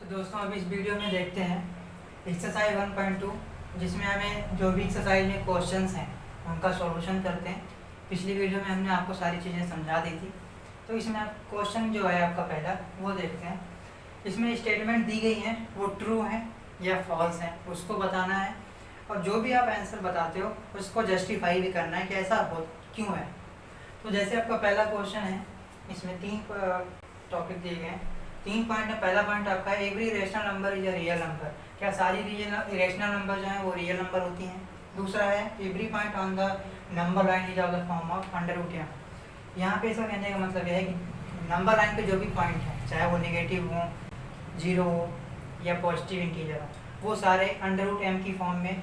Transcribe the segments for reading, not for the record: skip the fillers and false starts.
तो दोस्तों अभी इस वीडियो में देखते हैं एक्सरसाइज 1.2 जिसमें हमें जो भी एक्सरसाइज में क्वेश्चंस हैं उनका सॉल्यूशन करते हैं। पिछली वीडियो में हमने आपको सारी चीज़ें समझा दी थी। तो इसमें क्वेश्चन जो है आपका पहला वो देखते हैं। इसमें स्टेटमेंट दी गई हैं वो ट्रू हैं या फॉल्स हैं उसको बताना है, और जो भी आप आंसर बताते हो उसको जस्टिफाई भी करना है कि ऐसा हो क्यों है। तो जैसे आपका पहला क्वेश्चन है, इसमें 3 टॉपिक दिए गए हैं। 3 पॉइंट है। पहला पॉइंट आपका है every rational number is a real number. क्या सारी इरेशनल नंबर जो है वो रियल नंबर होती हैं। दूसरा है every point on the number line is of the form of √m। यहाँ पे इसका कहने का मतलब यह है कि नंबर लाइन पे जो भी पॉइंट है, चाहे वो नेगेटिव हो, जीरो हो या पॉजिटिव इंटीजर हो, वो सारे √m की फॉर्म में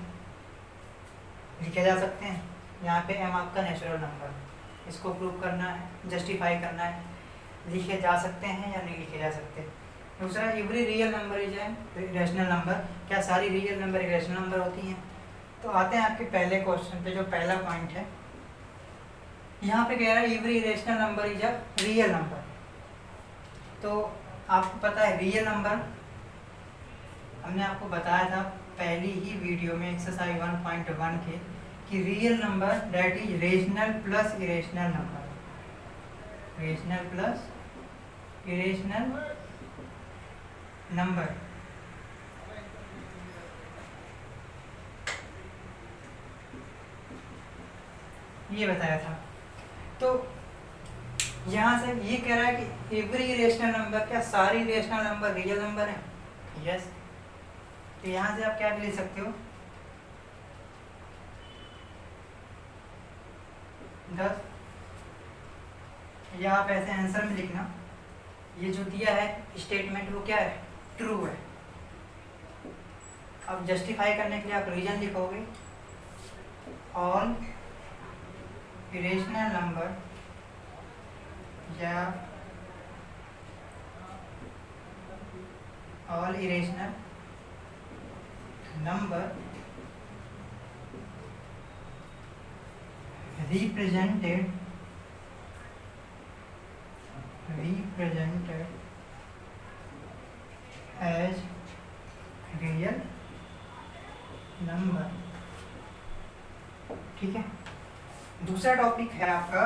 लिखे जा सकते हैं। यहाँ पे m आपका नेचुरल नंबर, इसको प्रूव करना है, जस्टिफाई करना है, लिखे जा सकते हैं या नहीं लिखे जा सकते। दूसरा every real number is rational number. क्या सारी रियल नंबर रेशनल नंबर होती हैं। तो आते हैं आपके पहले क्वेश्चन पे, जो पहला पॉइंट है यहाँ पे कह रहा है every rational number is a real number. तो आपको पता है रियल नंबर, हमने आपको बताया था पहली ही वीडियो में एक्सरसाइज 1.1 के कि real number that is rational plus irrational number. Rational plus irrational number. ये बताया था। तो यहाँ से ये कह रहा है कि एवरी रेशनल नंबर, क्या सारी रेशनल नंबर रियल नंबर है। यस। तो यहाँ से आप क्या लिख सकते हो, 10, या आप ऐसे आंसर में लिखना, ये जो दिया है स्टेटमेंट वो क्या है, ट्रू है। अब जस्टिफाई करने के लिए आप रीजन लिखोगे, ऑल इरेशनल नंबर या all irrational number represented as real number। ठीक है। दूसरा टॉपिक है आपका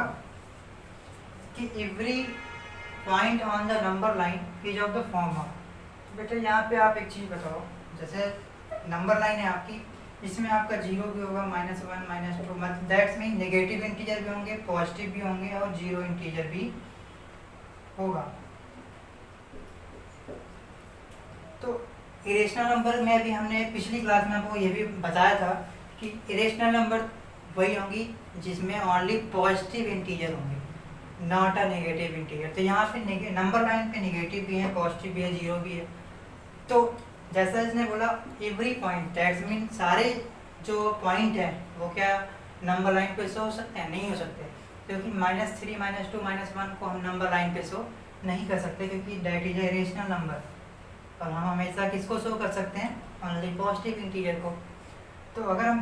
कि every point on the number line is of the form of. तो बेटा यहाँ पे आप एक चीज़ बताओ, जैसे नंबर लाइन है आपकी, इसमें आपका जीरो भी होगा, -1 -2, मतलब दैट्स मीन नेगेटिव इंटीजर भी होंगे, पॉजिटिव भी होंगे और जीरो इंटीजर भी होगा। तो इरेशनल नंबर में भी हमने पिछली क्लास में आपको ये भी बताया था कि इरेशनल नंबर वही होंगी जिसमें ओनली पॉजिटिव इंटीजर होंगे, नॉट अ नेगेटिव इंटीजर। तो यहाँ पे नंबर लाइन पे नेगेटिव भी है, पॉजिटिव भी है, जीरो भी है। तो जैसा इसने बोला एवरी पॉइंट, दैट्स मीन सारे जो पॉइंट है वो क्या नंबर लाइन पे शो हो सकते हैं, नहीं हो सकते, क्योंकि -3 -2 -1 को हम नंबर लाइन पे शो नहीं कर सकते, क्योंकि that is a rational number. और हम हमेशा किसको शो कर सकते हैं, ओनली पॉजिटिव इंटीजर को। तो अगर हम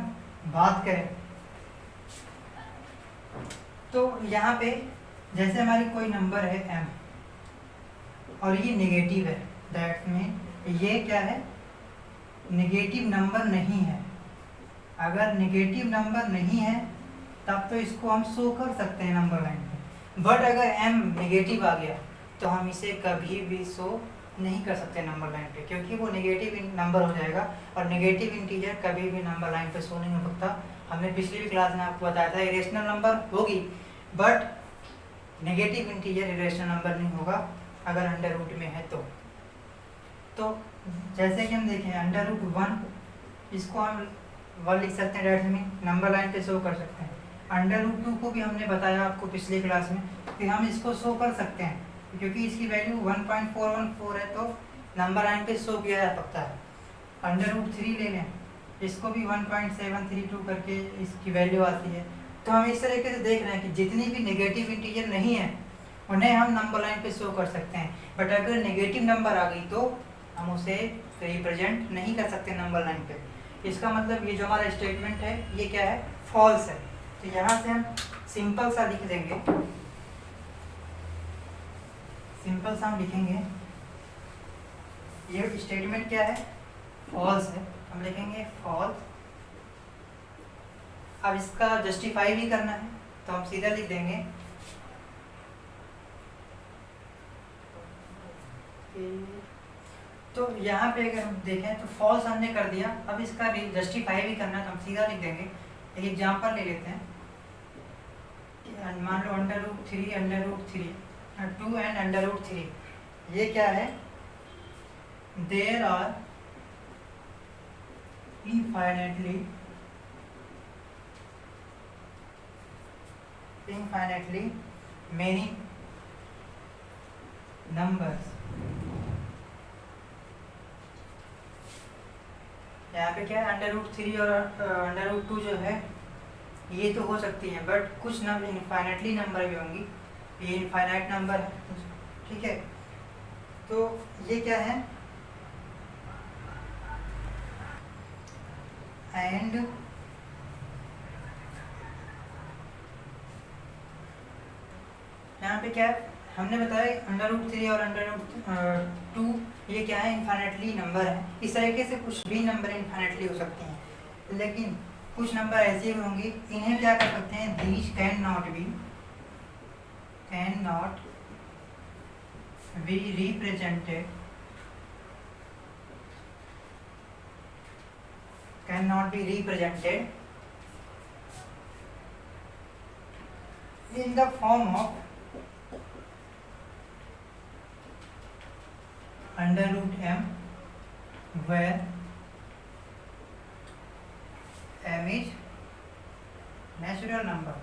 बात करें तो यहाँ पे जैसे हमारी कोई नंबर है m और ये नेगेटिव है, दैट मीन ये क्या है, नेगेटिव नंबर नहीं है। अगर नेगेटिव नंबर नहीं है तब तो इसको हम शो कर सकते हैं नंबर लाइन पे, बट अगर m नेगेटिव आ गया तो हम इसे कभी भी शो नहीं कर सकते नंबर लाइन पे, क्योंकि वो नेगेटिव नंबर हो जाएगा, और नेगेटिव इंटीजर कभी भी नंबर लाइन पे शो नहीं हो सकता। हमने पिछली भी क्लास में आपको बताया था इरेशनल नंबर होगी, but negative integer irrational number नहीं होगा अगर अंडर रूट में है तो जैसे कि हम देखें √1, इसको हम 1 लिख सकते हैं, डेट मीन नंबर लाइन पे शो कर सकते हैं। √2 को भी हमने बताया आपको पिछली क्लास में कि हम इसको शो कर सकते हैं, क्योंकि इसकी वैल्यू 1.414 है, तो नंबर लाइन पे शो किया जा सकता है। √3 ले लें, इसको भी 1.732 करके इसकी वैल्यू आती है। तो हम इस तरीके से देख रहे हैं कि जितनी भी नेगेटिव इंटीजर नहीं है उन्हें हम नंबर लाइन पे शो कर सकते हैं, बट अगर नेगेटिव नंबर आ गई तो हम उसे रिप्रेजेंट नहीं कर सकते नंबर लाइन पे। इसका मतलब ये जो हमारा स्टेटमेंट है ये क्या है, फॉल्स है। तो यहाँ से हम सिंपल सा लिख देंगे, सिंपल सा हम लिखेंगे ये स्टेटमेंट क्या है, फॉल्स है, हम लिखेंगे फॉल्स। अब इसका जस्टिफाई भी करना है तो हम सीधा लिख देंगे तो यहाँ पे अगर हम देखें तो फॉल्स हमने कर दिया। अब इसका जस्टिफाई भी करना है तो हम सीधा लिख देंगे। एक एग्जांपल ले लेते हैं कि मान लो √3 2 एंड √3, ये क्या है, there are infinitely many numbers। यहाँ पे क्या है, √3 और √2 जो है ये तो हो सकती है, बट कुछ नंबर इनफाइनाइटली नंबर भी होंगी, ये इनफाइनाइट नंबर है, ठीक है। तो ये क्या है, एंड यहाँ पे क्या है, हमने बताया √3 और √2 ये क्या है, इनफाइनाइटली नंबर है। इस तरीके से कुछ भी नंबर इनफाइनाइटली हो सकते हैं, लेकिन कुछ नंबर ऐसे भी होंगे, इन्हें क्या कर सकते हैं, these can not be represented in the form of √m where m is natural number।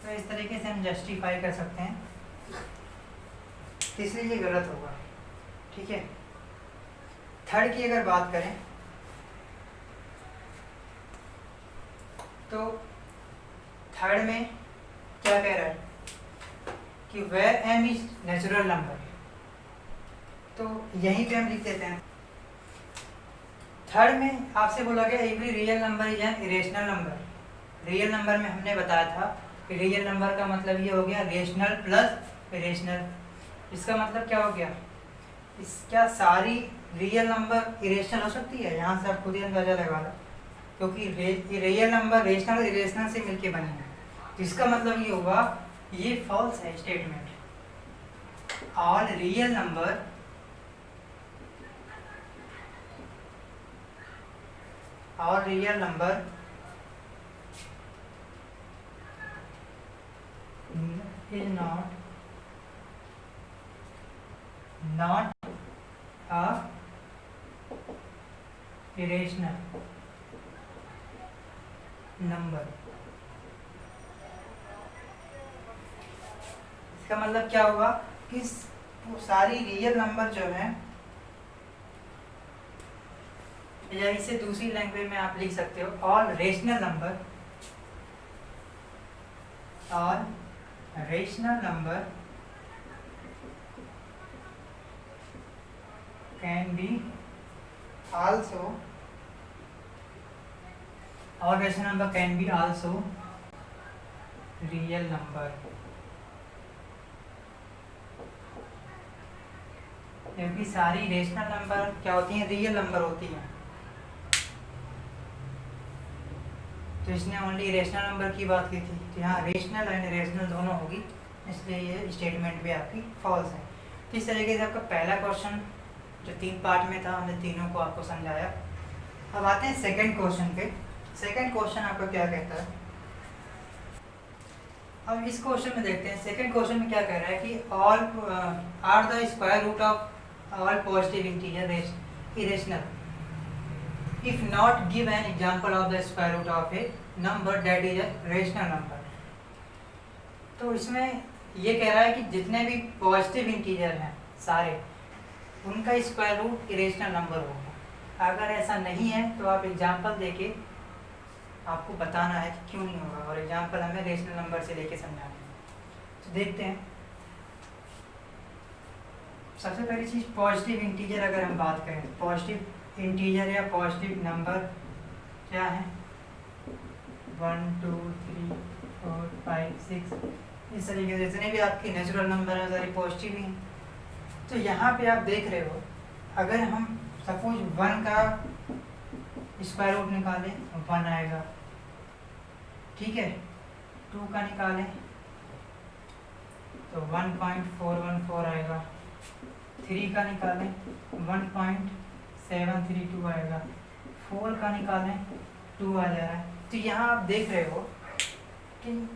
तो इस तरीके से हम जस्टिफाई कर सकते हैं, इसलिए ये गलत होगा, ठीक है। थर्ड की अगर बात करें तो थर्ड में क्या कह रहा है कि where m is natural number, तो यहीं पे हम लिख देते हैं। थर्ड में आपसे बोला गया every real number is an irrational number. Real number में हमने बताया था कि रियल नंबर का मतलब ये हो गया रेशनल प्लस इरेशनल। इसका मतलब क्या हो गया, क्या सारी रियल नंबर इरेशनल हो सकती है? यहाँ से आप खुद ही अंदाजा लगा लो, क्योंकि रियल नंबर रेशनल और इरेशनल से मिलके बने हैं, तो इसका मतलब ये होगा, ये फॉल्स है statement. All real number is not a irrational number। इसका मतलब क्या होगा कि सारी रियल नंबर जो है, या इसे दूसरी लैंग्वेज में आप लिख सकते हो, all rational number can be also real number। क्योंकि सारी रेशनल नंबर क्या होती हैं, रियल नंबर होती हैं, तो इसने ओनली रेशनल नंबर की बात की थी, तो यहाँ रेशनल एंड इरेशनल दोनों होगी, इसलिए ये स्टेटमेंट भी आपकी फॉल्स है। तो इस तरीके से आपका पहला क्वेश्चन जो 3 पार्ट में था, हमने तीनों को आपको समझाया। अब आते हैं सेकंड क्वेश्चन पे। सेकंड क्वेश्चन आपका क्या कहता है, अब इस क्वेश्चन में देखते हैं। सेकंड क्वेश्चन में क्या कह रहा है कि all are the square root of all positive integer irrational if not give an example of the square root of a number that is a rational number। तो इसमें ये कह रहा है कि जितने भी पॉजिटिव इंटीजर हैं सारे, उनका स्क्वायर रूट इरेशनल नंबर होगा। अगर ऐसा नहीं है तो आप एग्जांपल देके आपको बताना है कि क्यों नहीं होगा, और एग्जांपल हमें रेशनल नंबर से लेके समझाना है। तो देखते हैं। सबसे पहली चीज़ पॉजिटिव इंटीजर, अगर हम बात करें पॉजिटिव इंटीजर या पॉजिटिव नंबर क्या है, 1 2 3 4 5 6, इस तरीके से जितने भी आपके नेचुरल नंबर है सारे पॉजिटिव ही हैं। तो यहाँ पे आप देख रहे हो, अगर हम सपोज 1 का स्क्वायर रूट निकालें 1 आएगा, ठीक है। 2 का निकालें तो 1.414 आएगा। 3 का निकालें 1.732 आएगा। 4 का निकालें 2 आ जा रहा है। तो यहाँ आप देख रहे हो कि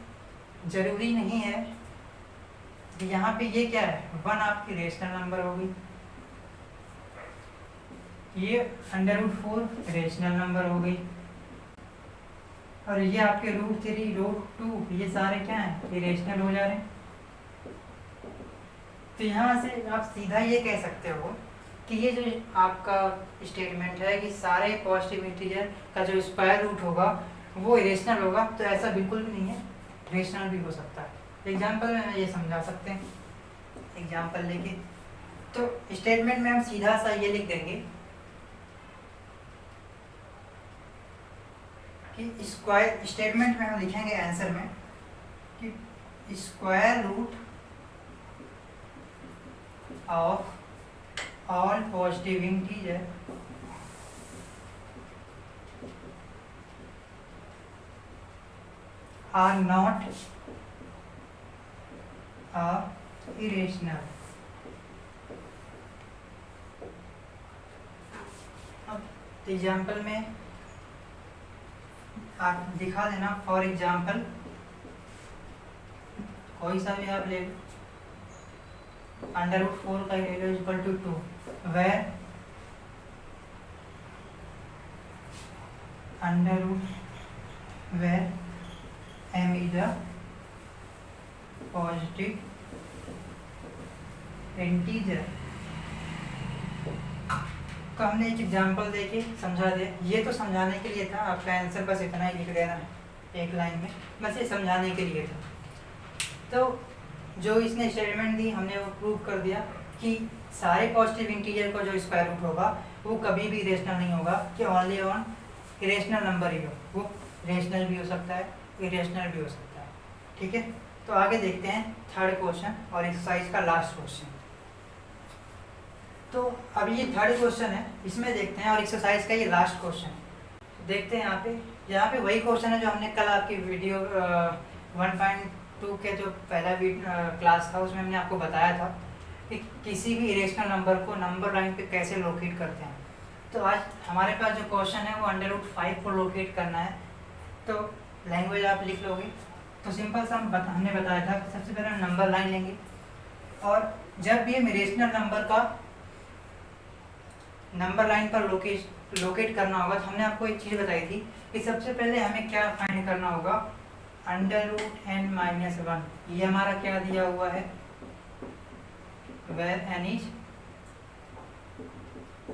ज़रूरी नहीं है कि यहाँ पे ये क्या है, 1 आपकी रेशनल नंबर होगी, ये √4 रेशनल नंबर हो गई, और ये आपके √3 √2 ये सारे क्या हैं, इरेशनल हो जा रहे हैं। तो यहाँ से आप सीधा ये कह सकते हो कि ये जो आपका स्टेटमेंट है कि सारे पॉजिटिव इंटीजर का जो स्क्वायर रूट होगा वो इरेशनल होगा, तो ऐसा बिल्कुल भी नहीं है, रेशनल भी हो सकता है। एग्जाम्पल में ये समझा सकते हैं, एग्जाम्पल लेके। तो स्टेटमेंट में हम सीधा सा ये लिख देंगे कि स्क्वायर, स्टेटमेंट में हम लिखेंगे आंसर में कि square root of all positive integer are not irrational. अब एग्जाम्पल में आप दिखा देना, फॉर एग्जाम्पल कोई सा भी आप ले लो, √4 का value equal to 2, where m is a positive integer। तो हमने एक एग्जांपल देके समझा दिया। ये तो समझाने के लिए था, आपका आंसर बस इतना ही लिख देना है एक लाइन में, बस ये समझाने के लिए था। तो जो इसने स्टेटमेंट दी हमने वो प्रूव कर दिया कि सारे पॉजिटिव इंटीजर का जो स्क्वायर रूट होगा वो कभी भी रेशनल नहीं होगा, कि ओनली ऑन इरेशनल नंबर ही हो। वो रेशनल भी हो सकता है, इरेशनल भी हो सकता है, ठीक है। तो आगे देखते हैं थर्ड क्वेश्चन और एक्सरसाइज का लास्ट क्वेश्चन। तो अब ये थर्ड क्वेश्चन है, इसमें देखते हैं, और एक्सरसाइज का ये लास्ट क्वेश्चन देखते हैं। यहाँ पे वही क्वेश्चन है जो हमने कल आपकी वीडियो 1.2 के जो पहला क्लास था उसमें हमने आपको बताया था कि किसी भी इरेशनल नंबर को नंबर लाइन पे कैसे लोकेट करते हैं। तो आज हमारे पास जो क्वेश्चन है वो √5 को लोकेट करना है। तो लैंग्वेज आप लिख लोगे। तो सिंपल सा हमने बताया था कि सबसे पहले हम नंबर लाइन लेंगे, और जब भी हम इरेशनल नंबर का नंबर लाइन पर लोकेट करना होगा, तो हमने आपको एक चीज़ बताई थी कि सबसे पहले हमें क्या फाइंड करना होगा, √n-1। ये हमारा क्या दिया हुआ है, where n is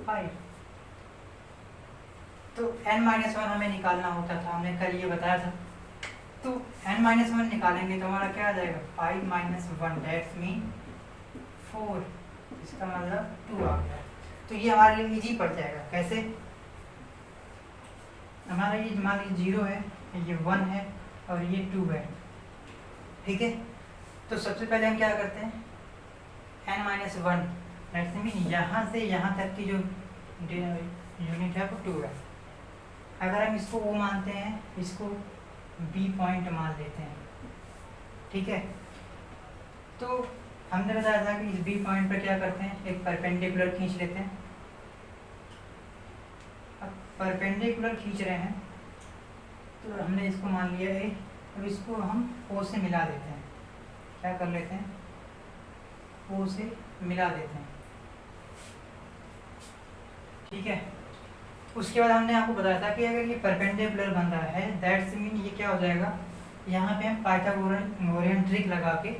5। तो n-1 हमें निकालना होता था, हमने कल ये बताया था। तो n-1 निकालेंगे तो हमारा क्या आ जाएगा, 5 - 1, दैट्स मीन 4, इसका मतलब 2 आ गया। तो ये हमारे लिए इजी पड़ जाएगा। कैसे, हमारा ये मान लीजिए 0 है, ये 1 है और ये 2 है, ठीक है। तो सबसे पहले हम क्या करते हैं, n-1 दैट्स मीन यहाँ से यहाँ तक की जो यूनिट है वो 2 है। अगर हम इसको O मानते हैं, इसको B पॉइंट मान लेते हैं, ठीक है। तो हमने बताया था कि इस B पॉइंट पर क्या करते हैं, एक परपेंडिकुलर खींच लेते हैं। अब परपेंडिकुलर खींच रहे हैं तो हमने इसको मान लिया है, अब इसको हम O से मिला देते हैं। क्या कर लेते हैं, O से मिला देते हैं, ठीक है। उसके बाद हमने आपको बताया था कि अगर ये परपेंडिकुलर बन रहा है, दैट्स मीन ये क्या हो जाएगा, यहाँ पे हम पाइथागोरियन ट्रिक लगा के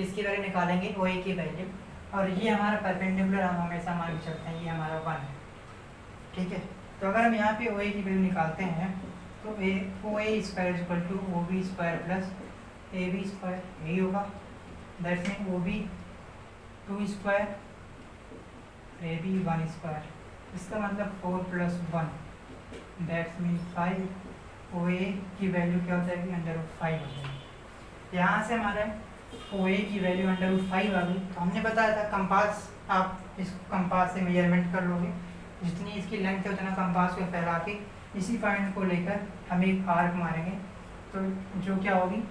इसकी वैल्यू निकालेंगे, OA की वैल्यू, और ये हमारा परपेंडिकुलर हम हमेशा मान के चलते हैं, ये हमारा 1 है, ठीक है। तो अगर हम यहाँ पे OA की वैल्यू निकालते हैं तो OA square equal to OB square plus AB square, यही होगा। That's mean OB 2 square, AB 1 square, इसका मतलब 4 + 1, दैट्स मीन 5। OA की वैल्यू क्या हो जाएगी, √5 हो जाएगी। यहाँ से हमारा ओ ए की वैल्यू √5 आ गई। तो हमने बताया था कंपास, आप इस कंपास से मेजरमेंट कर लोगे, जितनी इसकी लेंथ है उतना कंपास को फैला के इसी पॉइंट को लेकर हम एक आर्क मारेंगे। तो जो क्या होगी,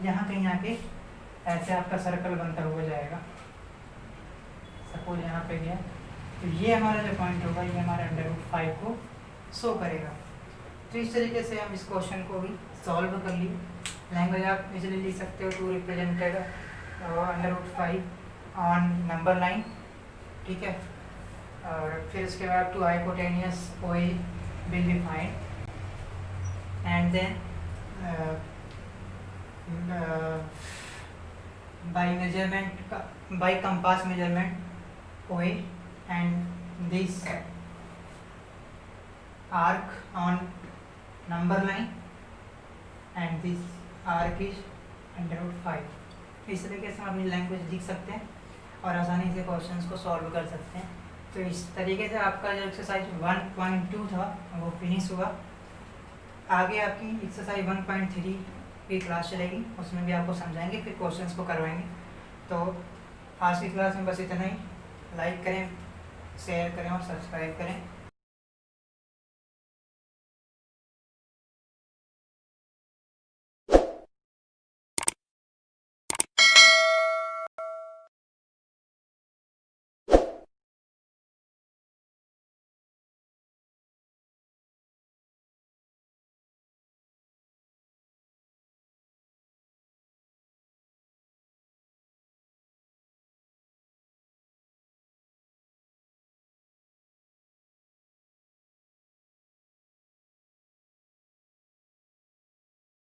यहाँ कहीं आके ऐसे आपका सर्कल बनता हुआ जाएगा। सपोज यहाँ पे गया, तो ये हमारा जो पॉइंट होगा ये हमारे √5 को शो करेगा। तो इस तरीके से हम इस क्वेश्चन को भी सॉल्व कर लिए। लैंग्वेज आप इजीली लिख सकते हो, to represented √5 on number line, ठीक है। और फिर उसके बाद to hypotenuse O A will be find and then by measurement, by compass measurement O A and this arc on number line and this arc is √5। इस तरीके से हम अपनी लैंग्वेज लिख सकते हैं और आसानी से क्वेश्चंस को सॉल्व कर सकते हैं। तो इस तरीके से आपका जो एक्सरसाइज 1.2 था वो फिनिश हुआ। आगे आपकी एक्सरसाइज 1.3 की क्लास चलेगी, उसमें भी आपको समझाएंगे, फिर क्वेश्चंस को करवाएंगे। तो आज की क्लास में बस इतना ही। लाइक करें, शेयर करें और सब्सक्राइब करें।